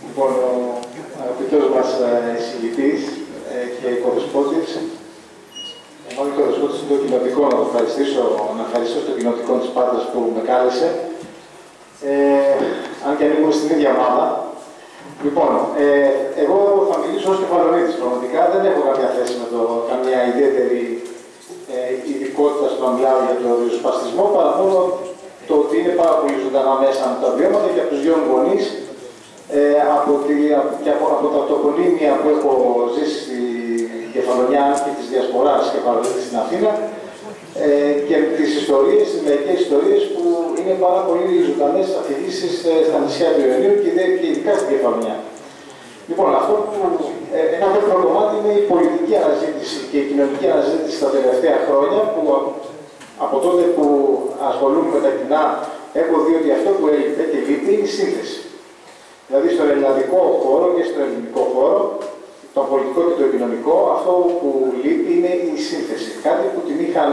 Λοιπόν, ο αγαπητός μας εισηγητής και οικοδεσπότης, μάλλον οικοδεσπότης είναι το κοινοτικό, να ευχαριστήσω το κοινοτικό της Πάτρας που με κάλεσε, αν και ανήκουμε στην ίδια ομάδα. Λοιπόν, εγώ θα μιλήσω ως κεφαλονίτης. Πραγματικά δεν έχω καμία θέση με καμία ιδιαίτερη ειδικότητα στο να μιλάω για το ριζοσπαστισμό, παρά μόνο το ότι είναι πάρα πολύ ζωντανά μέσα από τα βιώματα και από τους δύο γονείς, από τα τοπονύμια που έχω ζήσει στη Κεφαλονιά και της Διασποράς Κεφαλονίτης στην Αθήνα, και τις ιστορίες, τις μερικές ιστορίες που είναι πάρα πολύ ζωντανές αφηγήσεις στα νησιά του Ιωνίου και ειδικά στην Κεφαλονιά. Λοιπόν, ένα δεύτερο κομμάτι είναι η πολιτική αναζήτηση και η κοινωνική αναζήτηση τα τελευταία χρόνια, που από τότε που ασχολούμαι με τα κοινά έχω δει ότι αυτό που έλειπε και λείπει είναι η σύνθεση. Δηλαδή στον ελληνικό χώρο και στον ελληνικό χώρο, το πολιτικό και το κοινωνικό, αυτό που λείπει είναι η σύνθεση. Κάτι που την είχαν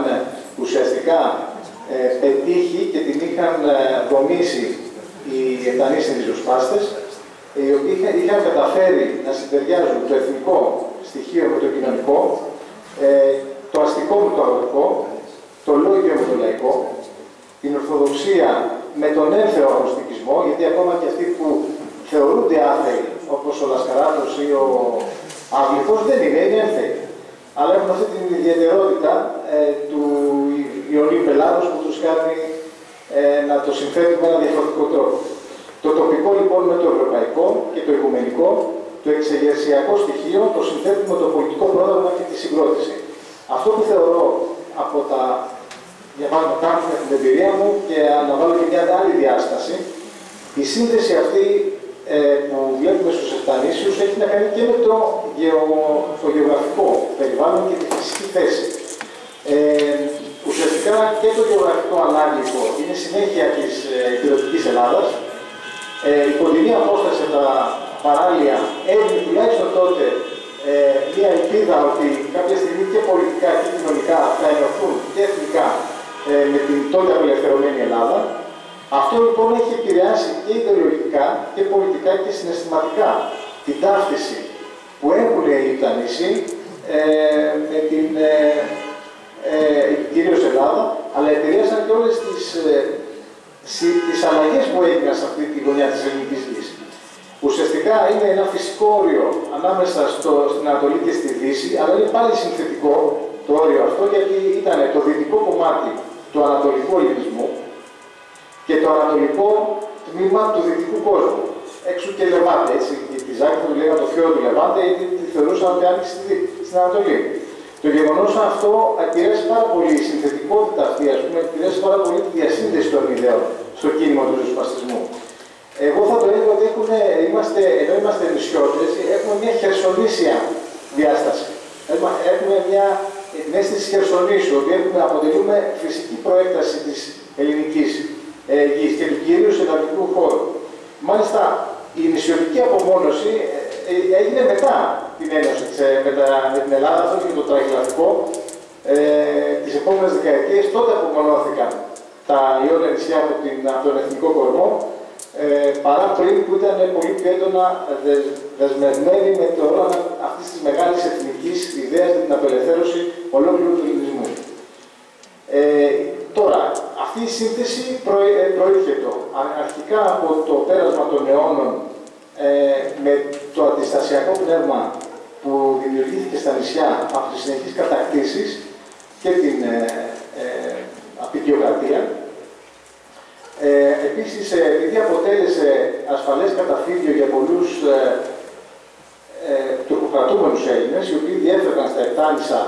ουσιαστικά πετύχει και την είχαν δομήσει οι Επτανείς ριζοσπάστες, οι οποίοι είχαν καταφέρει να συντεριάζουν το εθνικό στοιχείο με το κοινωνικό, το αστικό με το αγροτικό, το λόγιο με το λαϊκό, την ορθοδοξία με τον έμφεο αγνωστικισμό, γιατί ακόμα και αυτοί που θεωρούνται άθεοι, όπως ο Λασκαράτος ή ο Αγγλικός, δεν είναι έμφεοι. Αλλά έχουν αυτή την ιδιαιτερότητα του Ιωνίου Πελάδος που τους κάνει να το συνθέτουν με ένα διαφορετικό τρόπο. Το τοπικό λοιπόν με το ευρωπαϊκό και το οικουμενικό, το εξεγερσιακό στοιχείο, το συνθέτουν με το πολιτικό πρόγραμμα και τη συγκρότηση. Αυτό που θεωρώ από τα διαβάσματα με την εμπειρία μου και να βάλω και μια άλλη διάσταση, η σύνδεση αυτή που βλέπουμε στους Επτανήσιους έχει να κάνει και με το γεωγραφικό περιβάλλον και τη φυσική θέση. Ουσιαστικά και το γεωγραφικό ανάγλυφο είναι συνέχεια της υπηρετικής Ελλάδας. Η κοντινή απόσταση από τα παράλια έδινε τουλάχιστον τότε μια ελπίδα ότι κάποια στιγμή και πολιτικά και κοινωνικά θα ενωθούν και εθνικά με την τότε απελευθερωμένη Ελλάδα. Αυτό λοιπόν έχει επηρεάσει και ιδεολογικά και πολιτικά και συναισθηματικά την ταύτιση που έχουν οι Επτανήσιοι με την κυρίως Ελλάδα, αλλά επηρέασαν και όλες τις αλλαγές που έγιναν σε αυτή τη γωνιά της ελληνικής γης. Ουσιαστικά είναι ένα φυσικό όριο ανάμεσα στην Ανατολή και στη Δύση, αλλά είναι πάλι συνθετικό το όριο αυτό, γιατί ήταν το δυτικό κομμάτι του ανατολικού ελληνισμού και το ανατολικό τμήμα του δυτικού κόσμου. Έξω και Λεβάντε, έτσι. Τη Ζάκη του λέγανε το φιόρο του Λεβάντε, γιατί τη θεωρούσαν ότι άνοιξε στην Ανατολή. Το γεγονός αυτό επηρέασε πάρα πολύ, η συνθετικότητα αυτή, ας πούμε, επηρέασε πάρα πολύ τη διασύνδεση των ιδεών στο κίνημα του ριζοσπαστισμού. Εγώ θα το έλεγα ότι ενώ είμαστε νησιώτες, έχουμε μια χερσονήσια διάσταση. Έχουμε την αίσθηση χερσονήσου, ότι αποτελούμε φυσική προέκταση της ελληνικής γης και του κυρίως ελληνικού χώρου. Μάλιστα, η νησιωτική απομόνωση έγινε μετά την ένωση με την Ελλάδα, αυτό και το τραγελαφικό. Τις επόμενες δεκαετίες τότε απομονώθηκαν τα Ιόνια νησιά από τον εθνικό κορμό, παρά πριν που ήταν πολύ πιο έντονα δεσμευμένοι με το όραμα αυτής της μεγάλης εθνικής ιδέας για την απελευθέρωση ολόκληρου του ελληνισμού. Τώρα, αυτή η σύνθεση προήρχεται αρχικά από το πέρασμα των αιώνων με το αντιστασιακό πνεύμα που δημιουργήθηκε στα νησιά από τις συνεχείς κατακτήσεις και την απεικιοκρατία. Επίσης, επειδή αποτέλεσε ασφαλές καταφύγιο για πολλούς τουρκοκρατούμενους Έλληνες, οι οποίοι διέφευγαν στα Επτάνησα,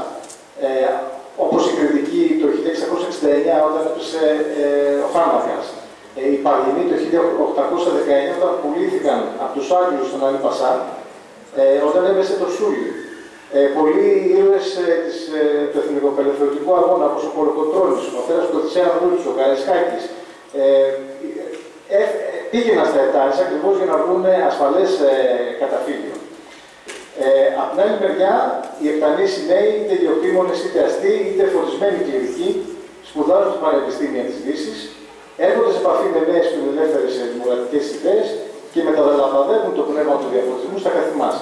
όπως η κριτική το 1669 όταν έπεσε ο Φάρμακας, οι Παγινοί το 1819 όταν πουλήθηκαν από τους Άγγλους στον Αλή Πασά, όταν έπεσε το Σούλι. Πολλοί ήρωες του εθνικοπελευθερωτικού αγώνα, όπως ο Κολοκοτρώνης, ο πατέρας του Οδυσσέα Ανδρούτσου, ο Καραϊσκάκης, πήγαιναν στα Επτάνησα ακριβώς για να βρουν ασφαλές καταφύγιο. Απ' την άλλη μεριά, οι Επτανήσιοι νέοι, είτε ιδιοκτήμονες είτε αστεί, είτε φορισμένοι κληρικοί, σπουδάζουν στα πανεπιστήμια της Δύσης, έρχονται σε επαφή με νέες φιλελεύθερες δημοκρατικές ιδέες και μεταλαμπαδεύουν το πνεύμα του διαφωτισμού στα καθημάς.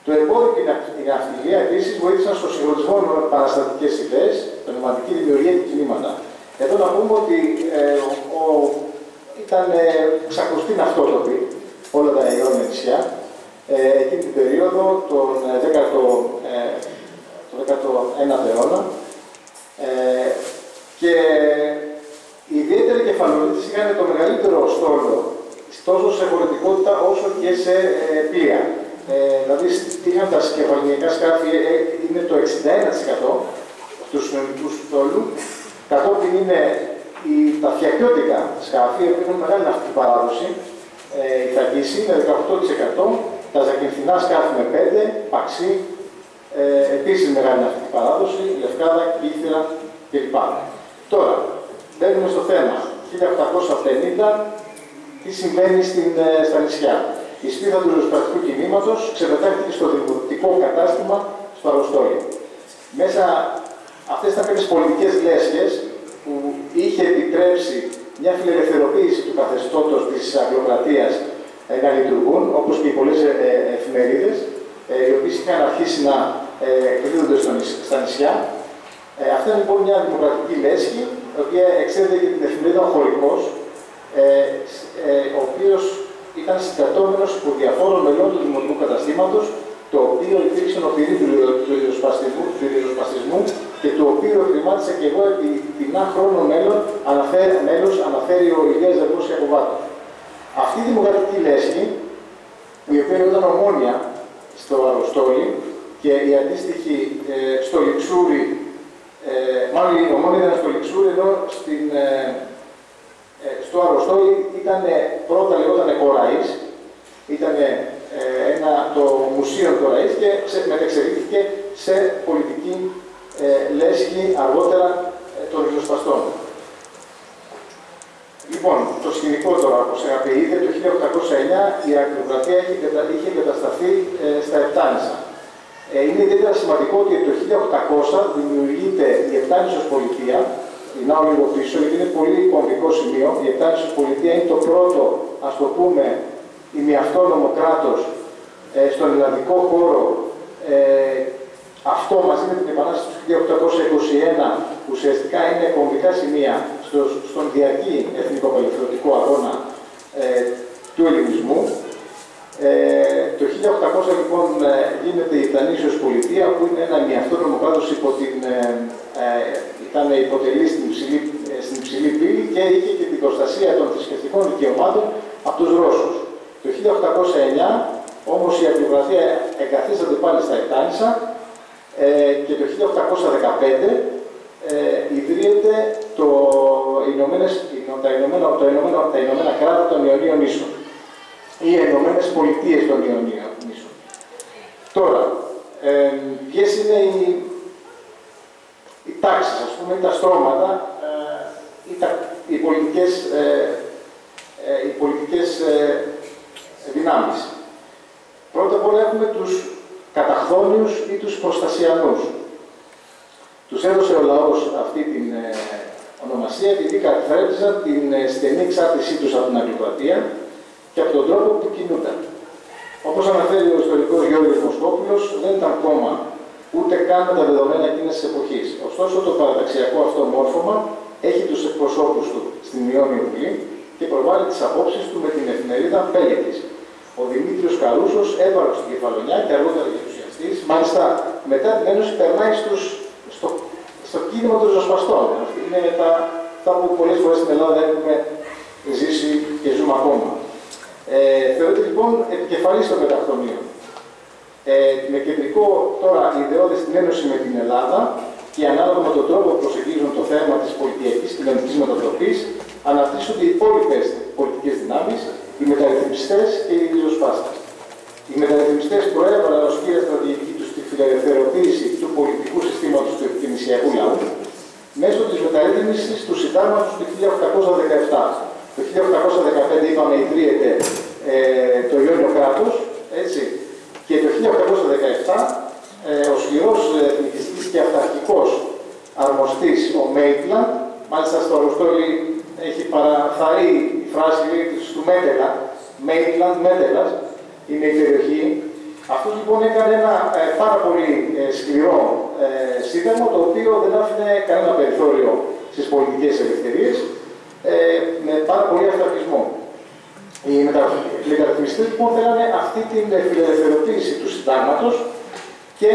Το εμπόδιο και η ναυτιλία επίσης βοήθησαν στο συγχρονισμό με επαναστατικές ιδέες, πνευματική δημιουργία και κινήματα. Εδώ να πούμε ότι ήταν ξακουστή ναυτότοποι όλα τα Ιόνια νησιά εκείνη την περίοδο, τον 19ο αιώνα. Και οι ιδιαίτεροι κεφαλονίτες είχαν το μεγαλύτερο στόλο τόσο σε χωρητικότητα όσο και σε πλοία. Δηλαδή, είχαν τα κεφαλονικά σκάφη είναι το 61% του συνολικού στόλου. Κατόπιν είναι τα φιακιώτικα σκάφη, που έχουν μεγάλη ναυτική παράδοση. Η Θακίση με 18%, τα ζακυνθινά σκάφη με 5%, Παξί, επίσης μεγάλη ναυτική παράδοση, Λευκάδα, Κύθυρα κλπ. Τώρα, μπαίνουμε στο θέμα. 1850, τι συμβαίνει στα νησιά. Η σπίθα του ριζοσπαστικού κινήματος ξεπετάχθηκε στο δημοτικό κατάστημα στο Αροστόλι. Μέσα αυτές ήταν κάποιες πολιτικές λέσχες που είχε επιτρέψει μια φιλελευθεροποίηση του καθεστώτος της αγγλοκρατίας να λειτουργούν, όπως και οι πολλές εφημερίδες, οι οποίες είχαν αρχίσει να εκδίδονται στα νησιά. Αυτή είναι λοιπόν μια δημοκρατική λέσχη, η οποία εξέδεται και την εφημερίδα Ο Χωρικός, ο οποίος ήταν συγκρατώμενος από διαφόρων μελών του δημοτικού καταστήματος, το οποίο υπήρξε νοπηρή του ριζοσπαστισμού και το οποίο εκκρεμάτισα και εγώ επί ποινά χρόνων μέλος αναφέρει ο Ηλίας Δελβός Ιακωβάτου. Αυτή η δημοκρατική λέσχη, η οποία ήταν ομόνια στο Αροστόλι και η αντίστοιχη στο Λιξούρι, μάλλον η ομόνια ήταν στο Λιξούρι, ενώ στο Αροστόλι ήταν πρώτα λεγόταν Κοραής, ήταν το μουσείο Κοραής και μετεξελίχθηκε σε πολιτική λέσχη αργότερα των ριζοσπαστών. Λοιπόν, το σκηνικό τώρα, όπως είχατε ήδη, το 1809 η αγγλοκρατία είχε εγκατασταθεί στα Επτάνησα. Είναι ιδιαίτερα σημαντικό ότι το 1800 δημιουργείται η Επτάνησος Πολιτεία. Γυρνάω λίγο πίσω, γιατί είναι πολύ κομβικό σημείο. Η Επτάνησος Πολιτεία είναι το πρώτο, ας το πούμε, ημιαυτόνομο κράτος στον ελληνικό χώρο. Αυτό μαζί με την Επανάσταση του 1821 ουσιαστικά είναι κομβικά σημεία στον διαρκή εθνικο-απελευθερωτικό αγώνα του ελληνισμού. Το 1800 λοιπόν γίνεται η Επτανήσιος Πολιτεία, που είναι ένα ημιαυτόνομο κράτος ήταν υποτελή στην υψηλή πύλη και είχε και την προστασία των θρησκευτικών δικαιωμάτων από τους Ρώσους. Το 1809 όμως η αγγλοκρατία εγκαθίσταται πάλι στα Επτάνησα και το 1815 ιδρύεται τα Ηνωμένα Κράτη των Ιωνίων Νήσων ή Ηνωμένες Πολιτείες των Ιωνίων Νήσων. Τώρα, ποιες είναι οι τάξεις, ας πούμε, τα στρώματα, οι πολιτικές δυνάμεις. Πρώτα απ' όλα έχουμε τους καταχθόνιους ή τους προστασιανούς. Τους έδωσε ο λαός αυτή την ονομασία επειδή καθρέφτιζαν την στενή εξάρτησή τους από την αγγλοκρατία και από τον τρόπο που κινούνταν. Όπως αναφέρει ο ιστορικός Γιώργος Μοσκόπουλος, δεν ήταν κόμμα ούτε καν με τα δεδομένα εκείνης της εποχής. Ωστόσο, το παραταξιακό αυτό μόρφωμα έχει τους εκπροσώπους του στην Ιόνιο Βουλή και προβάλλει τις απόψεις του με την εφημερίδα Πέλετης. Ο Δημήτριος Καρούσος, έπαρχος στην Κεφαλονιά και αργότερα γερουσιαστής, μάλιστα μετά την Ένωση περνάει στο κίνημα των ριζοσπαστών. Είναι αυτά που πολλές φορές στην Ελλάδα έχουμε ζήσει και ζούμε ακόμα. Θεωρείται λοιπόν επικεφαλής των μεταχθονίων. Με κεντρικό τώρα ιδεώδες την ένωση με την Ελλάδα και ανάλογα με τον τρόπο που προσεγγίζουν το θέμα της πολιτιακής κοινωνικής μετατροπής, αναπτύσσονται οι υπόλοιπες πολιτικές δυνάμεις, οι μεταρρυθμιστές και οι ριζοσπάστες. Οι μεταρρυθμιστές προέβαλαν ως κύρια στρατηγική τους τη φιλελευθεροποίηση του πολιτικού συστήματος του εκκλησιακού λαού μέσω της μεταρρύθμισης του συντάγματος του 1817. Το 1815 είπαμε ιδρύεται το Ιόνιο κράτος, έτσι, και το 1817 ο σκληρός εθνικιστής και αυταρχικός αρμοστής ο Μέιτλαντ, μάλιστα στο Αροστόλι έχει παραθαρεί η φράση του Μέτελα, Μέτελας, είναι η περιοχή. Αυτό λοιπόν έκανε ένα πάρα πολύ σκληρό σύνταγμα, το οποίο δεν άφηνε κανένα περιθώριο στις πολιτικές ελευθερίες, με πάρα πολύ αυταρχισμό. Οι μεταρρυθμιστές λοιπόν θέλανε αυτή την φιλελευθεροποίηση του συντάγματος και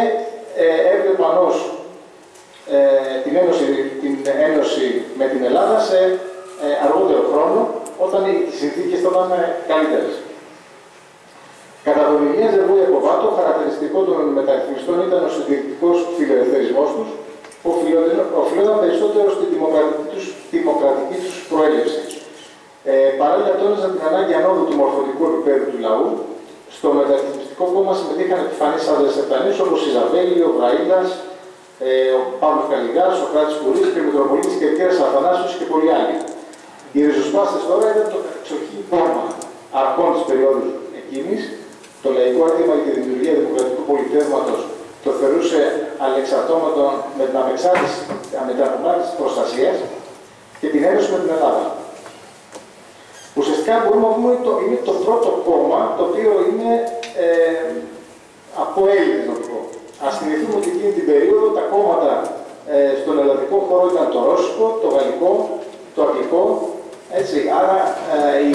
έβλεπαν ως την ένωση με την Ελλάδα σε αργότερο χρόνο, όταν οι συνθήκες θα ήταν καλύτερες. Κατά τον Ηλία Ζερβού-Ιακωβά, το χαρακτηριστικό των μεταρρυθμιστών ήταν ο συντηρητικός φιλελευθερισμός τους, που οφειλόταν περισσότερο στη δημοκρατική τους προέλευση. Παράλληλα, τόνιζαν την ανάγκη ανόδου του μορφωτικού επίπεδου του λαού. Στο μεταρρυθμιστικό κόμμα συμμετείχαν επιφανείς άντρες επτανείς όπως η Ζαβέλη, ο Βραΐλας, ο Παύλος Καλλιγάς, ο Κράτης Κουρής και ο Μητροπολίτης Κερκέρας Αθανάσιος και πολλοί άλλοι. Οι ριζοσπάστες τώρα ήταν το εξοχή κόμμα αρχών της περίοδου εκείνης. Το Λαϊκό Έτοιμα για τη Δημιουργία Δημοκρατικού Πολιτεύματος το θεωρούσε αλεξαρτώματο με την απεξάρτηση της προστασίας και την ένωση με την Ελλάδα. Ουσιαστικά μπορούμε να πούμε ότι είναι το πρώτο κόμμα το οποίο είναι από Έλληνες, να το πω. Ας θυμηθούμε ότι εκείνη την περίοδο τα κόμματα στον ελλαδικό χώρο ήταν το ρώσικο, το γαλλικό, το αγγλικό. Έτσι, άρα οι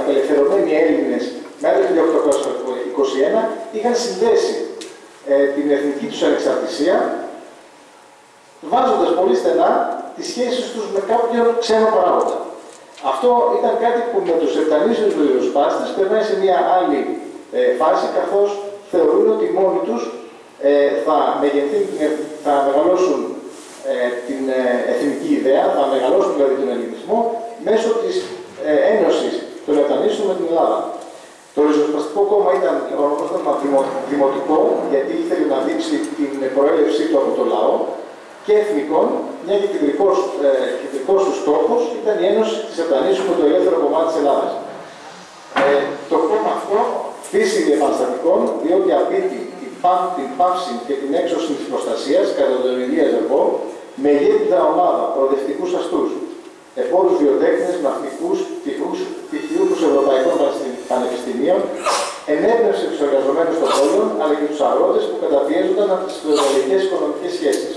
απελευθερωμένοι Έλληνες μέχρι το 1821 είχαν συνδέσει την εθνική τους ανεξαρτησία, βάζοντας πολύ στενά τις σχέσεις τους με κάποιον ξένο παράγοντα. Αυτό ήταν κάτι που με τους επτανήσιους ριζοσπάστες περνάει σε μια άλλη φάση, καθώς θεωρούν ότι μόνοι τους θα μεγαλώσουν την εθνική ιδέα, θα μεγαλώσουν δηλαδή τον ελληνισμό μέσω της ένωσης των επτανήσιων με την Ελλάδα. Το ριζοσπαστικό κόμμα ήταν δημοτικό, γιατί ήθελε να δείξει την προέλευσή του από το λαό, και εθνικών, μια και κεντρικός του στόχος ήταν η ένωση της επτανήσεως με το ελεύθερο κομμάτι της Ελλάδας. Το κόμμα αυτό φύση επαναστατικών, διότι απείτει την πάυση και την έξωση της προστασίας κατά τον Ηλία Ζερβό, με ηγέτητα ομάδα προοδευτικούς αστούς, επόρους βιοτέχνες, ναυτικούς, πτυχιούχους ευρωπαϊκών πανεπιστημίων, ενέπνευσε τους εργαζομένους των πόλεων, αλλά και τους αγρότες που καταπιέζονταν από τις φεουδαλικές οικονομικές σχέσεις.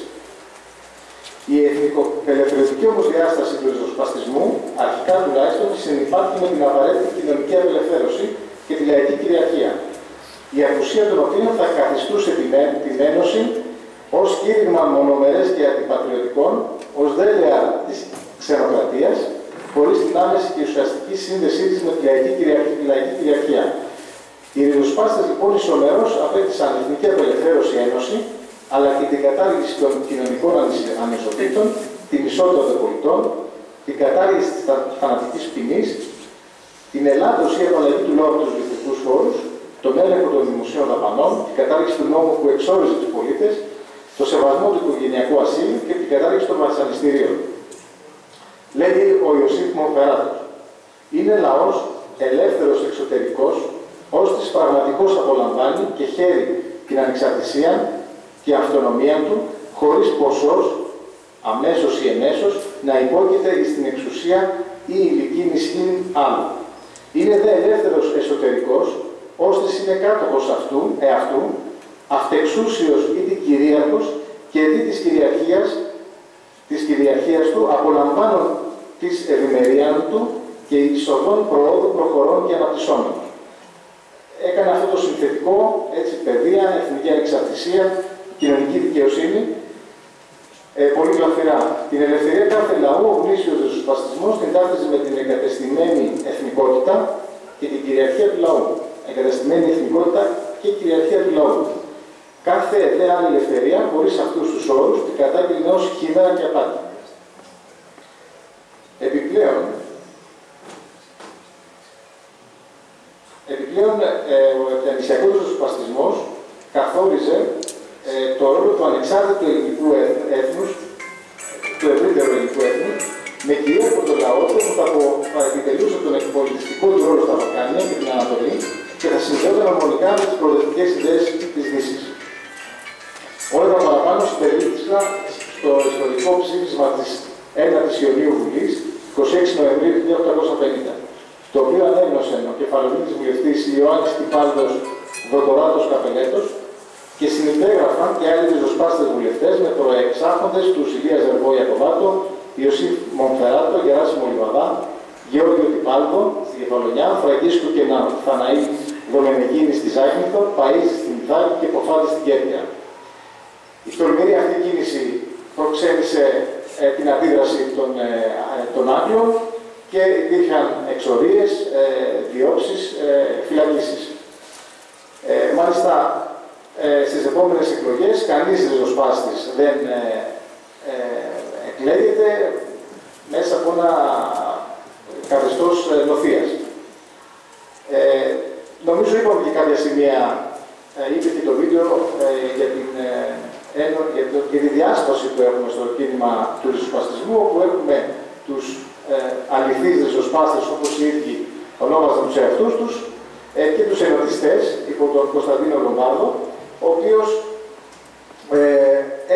Η εθνικοελευθερωτική όμως διάσταση του ριζοσπαστισμού, αρχικά τουλάχιστον, συνυπάρχει με την απαραίτητη κοινωνική απελευθέρωση και τη λαϊκή κυριαρχία, η απουσία των οποίων θα καθιστούσε την Ένωση ως κήρυγμα μονομερές και αντιπατριωτικών, ως δέλεα της ξενοκρατίας, χωρίς την άμεση και ουσιαστική σύνδεσή της με τη λαϊκή κυριαρχία. Οι ριζοσπάστες λοιπόν ισομερώς απέκτησαν εθνική απελευθέρωση ένωση, αλλά και την κατάργηση των κοινωνικών ανισοτήτων, την ισότητα των πολιτών, την κατάργηση της θανατικής ποινής, την ελάττωση ή απαλλαγή του νόμου από τους ληστρικούς φόρους, τον έλεγχο των δημοσίων δαπανών, την κατάργηση του νόμου που εξόριζε τους πολίτες, το σεβασμό του οικογενειακού ασύλου και την κατάργηση των βασανιστήριων. Λέγει ο Ιωσήφ Μοφεράτος. Είναι λαός ελεύθερος εξωτερικός, ώστις πραγματικώς απολαμβάνει και χαίρει την ανεξαρτησία και αυτονομία του, χωρίς ποσός, αμέσως ή εμέσως, να υπόκειται στην εξουσία ή ηλική νησχήν άλλου. Είναι δε ελεύθερος εσωτερικός, ώστις είναι κάτοχος εαυτού, αυτεξούσιος ή την κυρίαρχος και δι της κυριαρχίας του, απολαμβάνουν της ευημερίας του και εισοδών προόδου προχωρών και αναπτυσσόμενων. Έκανε αυτό το συνθετικό, έτσι, παιδεία, εθνική ανεξαρτησία, κοινωνική δικαιοσύνη, πολύ γλαφυρά. Την ελευθερία κάθε λαού, ο γνήσιος ριζοσπαστισμός την ταύτιζε με την εγκατεστημένη εθνικότητα και την κυριαρχία του λαού. Εγκατεστημένη εθνικότητα και κυριαρχία του λαού. Κάθε δε άλλη ελευθερία, χωρίς αυτούς τους όρους, την κατάγγειλε ως χειμέρα και απάτη. Επιπλέον, ο επτανησιακός ριζοσπαστισμός καθόριζε το ρόλο του ανεξάρτητου ελληνικού έθνους, του ευρύτερου ελληνικού έθνους, με κυρίαρχο τον λαό που θα επιτελούσε τον εκπολιτιστικό του ρόλο στα Βαλκάνια και την Ανατολή και θα συνδέονταν αρμονικά με τις προοδευτικές ιδέες της Δύσης. Όλα τα παραπάνω συμπερίληφθηκαν στο ιστορικό ψήφισμα της 9ης Ιουνίου Βουλής, 26 Νοεμβρίου 1850, το οποίο ανέγνωσε ο κ. κεφαλονίτης βουλευτής Ιωάννης Τυπάλδος Δοντοράτος Καπελέτος και συνυπέγραφαν και άλλοι ριζοσπάστες βουλευτές με προεξάρχοντες τους Ηλίας Ζερβό Ιακωβάτο, Ιωσήφ Μονφεράτο, Γεράσιμο Λιβαδά, Γεώργιο Τυπάλδο στη Κεφαλονιά, Φραγκίσκο και Ναθαναήλ Δομενεγίνη στη Ζάχυνθο, Παΐζη στη Μυθάκη και Ποφάτη στην Κέρκυρα. Η τολμηρή αυτή κίνηση προξένησε την αντίδραση των Άγγλων και υπήρχαν εξορίες, διώξεις, φυλακίσεις. Μάλιστα, στις επόμενες εκλογές, κανείς ριζοσπάστης δεν εκλέγεται μέσα από ένα καθεστώς νοθείας. Νομίζω είπαμε και κάποια σημεία, είπε και το βίντεο για τη διάσπαση που έχουμε στο κίνημα του ριζοσπαστισμού, όπου έχουμε τους αληθείς ριζοσπάστες, όπως οι ίδιοι ονόμαζαν τους εαυτούς τους, και τους ενωτιστές, υπό τον Κωνσταντίνο Λομπάρδο, ο οποίος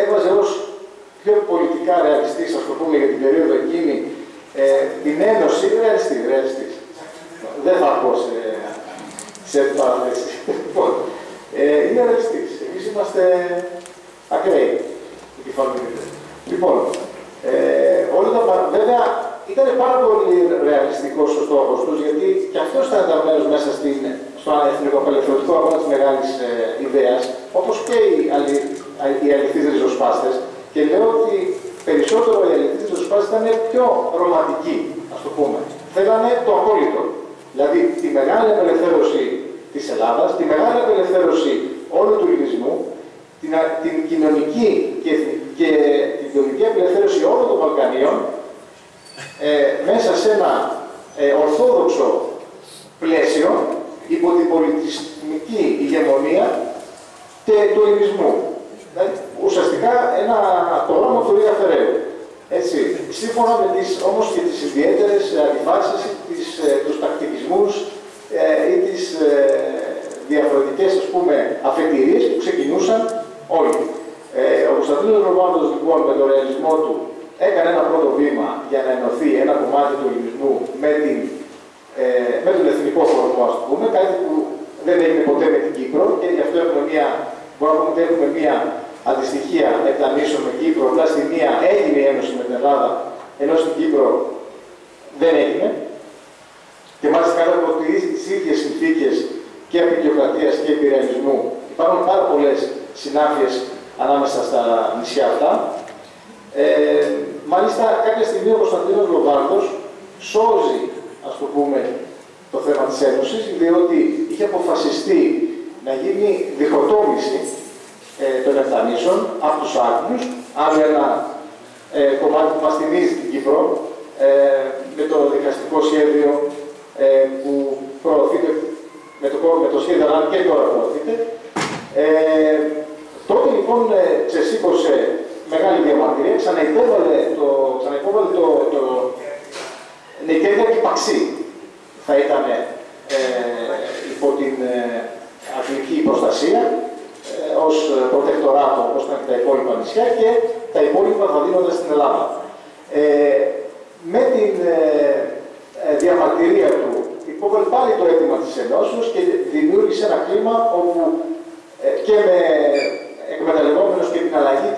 έβαζε ως πιο πολιτικά ρεαλιστής, ας το πούμε, για την περίοδο εκείνη, την Ένωση ρεαλιστής. Δεν θα πω σε παραθέσεις. Είναι ρεαλιστής. Εμείς είμαστε ακραίοι. Λοιπόν, βέβαια, ήταν πάρα πολύ ρεαλιστικός ο στόχος τους, γιατί και αυτός ήταν ενταγμένος μέσα στο εθνικοαπελευθερωτικό αγώνα της μεγάλης ιδέας, όπως και οι αληθείς ριζοσπάστες. Και λέω ότι περισσότερο οι αληθείς ριζοσπάστες ήταν πιο ρομαντικοί, ας το πούμε. Θέλανε το απόλυτο. Δηλαδή τη μεγάλη απελευθέρωση της Ελλάδας, τη μεγάλη απελευθέρωση όλου του ελληνισμού, την κοινωνική και την κοινωνική απελευθέρωση όλων των Βαλκανίων, μέσα σε ένα ορθόδοξο πλαίσιο υπό την πολιτισμική ηγεμονία και του ελληνισμού. Δηλαδή, ουσιαστικά ένα πρόγραμμα του Ρία Φεραίου. Έτσι, σύμφωνα με όμως και τις ιδιαίτερες αντιφάσεις, τους τακτικισμούς ή τις διαφορετικές, ας πούμε, αφετηρίες που ξεκινούσαν όλοι. Ο Κωνσταντίνος Λομπάρδος, λοιπόν, με τον ρεαλισμό του, έκανε ένα πρώτο βήμα για να ενωθεί ένα κομμάτι του ελληνισμού με τον εθνικό χωρισμό, ας το πούμε, κάτι που δεν έγινε ποτέ με την Κύπρο και γι' αυτό μπορούμε να πούμε ότι έχουμε μία αντιστοιχεία εκταμίσεων με Κύπρο. Απλά στη μία έγινε η ένωση με την Ελλάδα, ενώ στην Κύπρο δεν έγινε. Και μάλιστα κάτω από τις ίδιες συνθήκες και απεικιοκρατίας και υπηρεαλισμού υπάρχουν πάρα πολλές συνάφειες ανάμεσα στα νησιά αυτά. Μάλιστα, κάποια στιγμή ο Κωνσταντίνος Λομπάρδος σώζει, ας το πούμε, το θέμα της Ένωσης, διότι είχε αποφασιστεί να γίνει διχοτόμηση των Ευθανήσεων από τους Άγγλους, άλλο ένα κομμάτι που μας θυμίζει την Κύπρο, με το δικαστικό σχέδιο που προωθείται, με το σχέδιο αλλά και τώρα προωθείται. Τότε λοιπόν ξεσήκωσε μεγάλη διαμαρτυρία, ξαναυπέβαλε το Νικέδια και Παξί. Θα ήταν υπό την αγγλική προστασία, ως προτεκτοράτο, όπως ήταν και τα υπόλοιπα νησιά, και τα υπόλοιπα θα δίνονται στην Ελλάδα. Με την διαμαρτυρία του υπόβαλε πάλι το αίτημα της Ενώσεως και δημιούργησε ένα κλίμα όπου και εκμεταλλευόμενος και την αλλαγή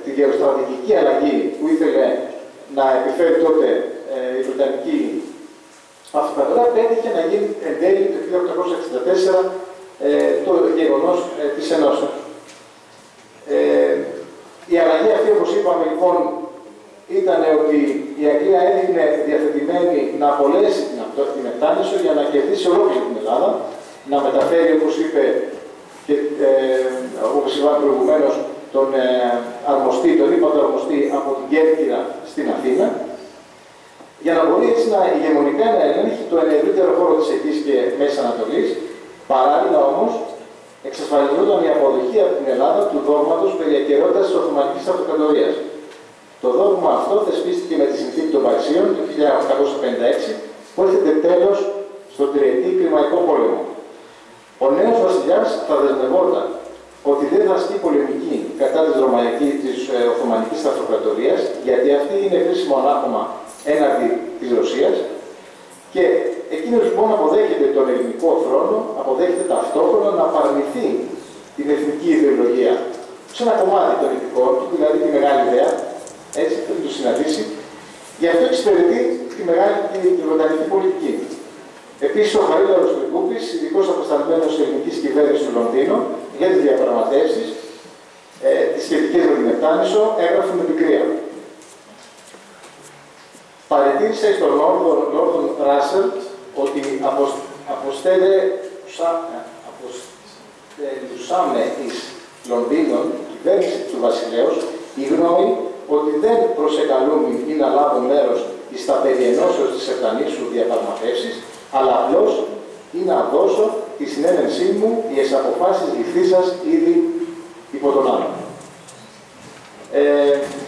τη γεωστρατηγική αλλαγή που ήθελε να επιφέρει τότε η Βρετανική Αυτοκρατορία, πέτυχε να γίνει εν τέλει το 1864 το γεγονός της Ενώσεως. Η αλλαγή αυτή, όπως είπαμε, λοιπόν, ήταν ότι η Αγγλία έδινε διαθετημένη να απολέσει την Επτάνησο για να κερδίσει ολόκληρη την Ελλάδα, να μεταφέρει, όπως είπε και όπως είπαμε προηγουμένως, τον αρμοστή, τον ύπατο αρμοστή από την Κέρκυρα στην Αθήνα, για να μπορεί έτσι ηγεμονικά να ελέγχει το ευρύτερο χώρο της Αιγής και Μέσης Ανατολής. Παράλληλα όμως, εξασφαλιζόταν η αποδοχή από την Ελλάδα του δόγματος περί ακεραιότητας της Οθωμανικής Αυτοκρατορίας. Το δόγμα αυτό θεσπίστηκε με τη συνθήκη των Παρισίων το 1856, που έρχεται τέλος στον τριετή κλιμαϊκό πόλεμο. Ο νέος βασιλιάς θα δεσμευόταν ότι δεν θα ασκεί πολεμική κατά της Οθωμανικής Αυτοκρατορίας, γιατί αυτή είναι κρίσιμο ανάγχωμα έναντι της Ρωσίας, Και εκείνος λοιπόν αποδέχεται τον ελληνικό θρόνο, αποδέχεται ταυτόχρονα να παραμυθεί την εθνική ιδεολογία σε ένα κομμάτι των ηθικών του, δηλαδή τη μεγάλη ιδέα, έτσι θα το συναντήσει. Γι' αυτό εξυπηρετεί τη μεγάλη και βρετανική πολιτική. Επίσης, ο Χαρίλαος Τρικούπης, ειδικός απεσταλμένος της ελληνικής κυβέρνησης του Λονδίνου για τις διαπραγματεύσεις, τις σχετικές με την Επτάνησο, έγραφε με πικρία. Παρατήρησε στον Λόρδον Ράσελ ότι αποστέλουσαμε εις Λονδίνων, η κυβέρνηση του βασιλέως, η γνώμη ότι δεν προσεκαλούμε ή να λάβουν μέρος εις τα περί ενώσεως της Επτανήσου διαπραγματεύσεις, αλλά απλώς ή να δώσω τη συνένεσή μου εις αποφάσεις ληφθήσας ήδη υπό τον άλλο.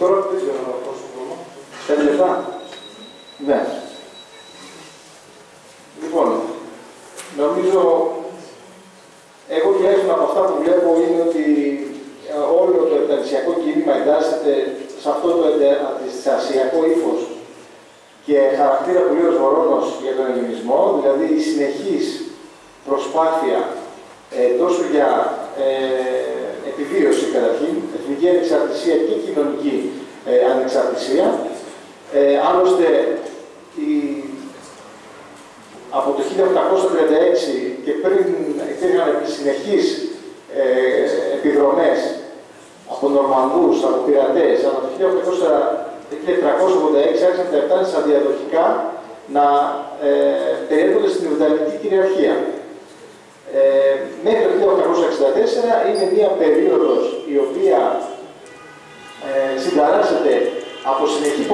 Τώρα δεν ξέρω να πω πόσο χρόνο. 5 λεπτά. Ναι. Λοιπόν, νομίζω, εγώ τουλάχιστον από αυτά που βλέπω είναι ότι όλο το επτανησιακό κίνημα εντάσσεται σε αυτό το αντιστασιακό ύφος και χαρακτήρα που λέει ο Σβορώνος για τον ελληνισμό, δηλαδή η συνεχής προσπάθεια τόσο για επιβίωση καταρχήν, εθνική ανεξαρτησία και κοινωνική ανεξαρτησία. Άλλωστε, από το 1836 και πριν υπήρχαν συνεχείς επιδρομές από Νορμανδούς, από πειρατές, από το 1386 άρχισαν τα Επτάνησα διαδοχικά να περιέρχονται στην Βρετανική κυριαρχία. Μέχρι το 1864 είναι μια περίοδος η οποία συνταράσσεται από συνεχή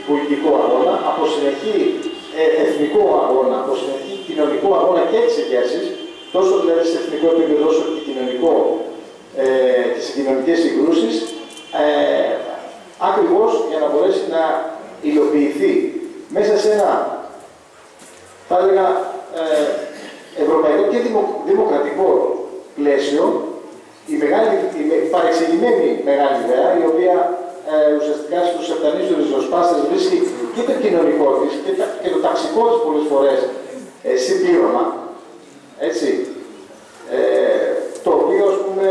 πολιτικό αγώνα, από συνεχή εθνικό αγώνα, από συνεχή κοινωνικό αγώνα και εξεγέρσεις, τόσο δηλαδή σε εθνικό επίπεδο όσο και κοινωνικό και σε κοινωνικές συγκρούσεις, ακριβώς για να μπορέσει να υλοποιηθεί μέσα σε ένα, θα έλεγα, ευρωπαϊκό και δημοκρατικό πλαίσιο, η παρεξηγημένη μεγάλη ιδέα, η οποία ουσιαστικά στους Επτανήσιους ριζοσπάστες βρίσκει και το κοινωνικό της και το ταξικό της πολλές φορές συμπλήρωμα, έτσι, το οποίο, ας πούμε,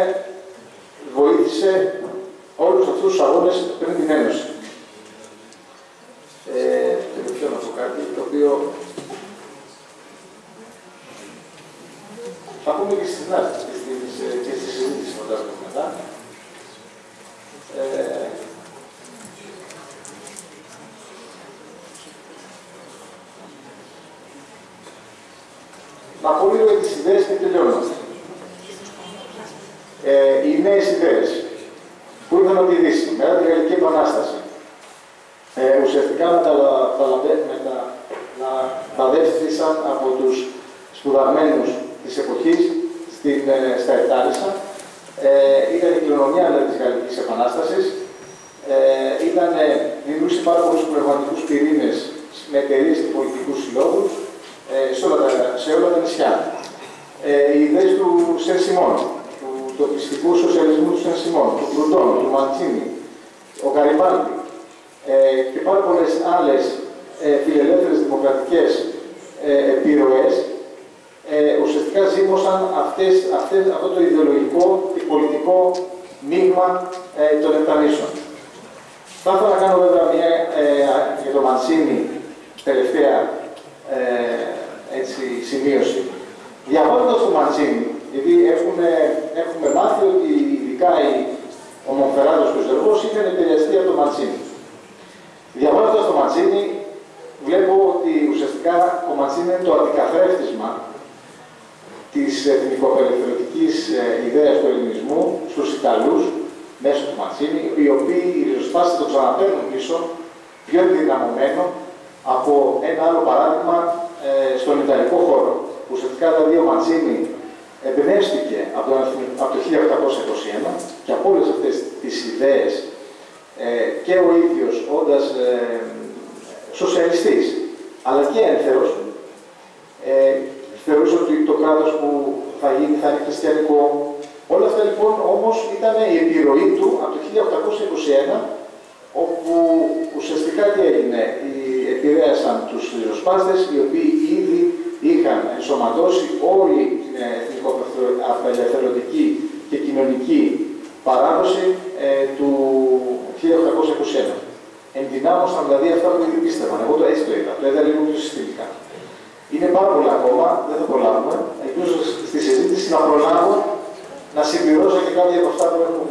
βοήθησε όλους αυτούς τους αγώνες πριν την Ένωση. Θέλω να πω κάτι, το οποίο θα πούμε και στις συνάντησεις και στη συζήτηση μετά. Να πω λίγο για τις ιδέες και τελειώνω. Οι νέες ιδέες που ήρθαν από τη Δύση μετά τη Γαλλική Επανάσταση ουσιαστικά μεταδεύτησαν από τους σπουδαγμένους της εποχής στα Επτάνησα. Ήταν η κληρονομιά της Γαλλικής Επανάστασης. Δημιούργησε πάρα πολλούς πνευματικούς πυρήνες με εταιρείες και πολιτικούς συλλόγους σε όλα τα νησιά. Οι ιδέες του Σεν Σιμών, του τοπιστικού σοσιαλισμού του Σεν Σιμών, του Προυντών, του Μαντσίνη, ο Γκαριμπάλντι και πάρα πολλές άλλες φιλελεύθερες δημοκρατικές επιρροές ουσιαστικά ζήμωσαν αυτό το ιδεολογικό και πολιτικό μείγμα των Επτανήσεων. Θα ήθελα να κάνω βέβαια μια για το Μαντσίνη τελευταία σημείωση. Διαβάζοντας το Μαντσίνη, γιατί έχουμε μάθει ότι ειδικά ο Μονφεράτος και ο Ζερβός είχαν επηρεαστεί από το Μαντσίνη. Διαβάζοντας το Μαντσίνη, βλέπω ότι ουσιαστικά το Μαντσίνη είναι το αντικαθρέφτισμα της εθνικοαπελευθερωτικής ιδέας του ελληνισμού στους Ιταλούς, μέσω του Μαντσίνη, οι οποίοι οι ριζοσπάστες το ξαναπαίρνουν πίσω, πιο ενδυναμωμένο από ένα άλλο παράδειγμα στον Ιταλικό χώρο. Ουσιαστικά δηλαδή ο Μαντσίνη εμπνεύστηκε από το 1821 και από όλες αυτές τις ιδέες και ο ίδιος όντας σοσιαλιστής, αλλά και ένθερος, θεωρούσε ότι το κράτος που θα γίνει θα είναι χριστιανικό. Όλα αυτά λοιπόν όμως ήταν η επιρροή του από το 1821, όπου ουσιαστικά τι έγινε, επηρέασαν τους ριζοσπάστες, οι οποίοι ήδη είχαν ενσωματώσει όλη την εθνικοαπελευθερωτική και κοινωνική παράδοση του 1821. Ενδυνάμωσαν δηλαδή αυτά που ήδη πίστευαν. Εγώ το έτσι το είδα. Το είδα λίγο πιο συστημικά. Είναι πάρα πολλά ακόμα, δεν θα προλάβουμε. Ελπίζω στη συζήτηση να προλάβω να συμπληρώσω και κάποια από αυτά που έχουν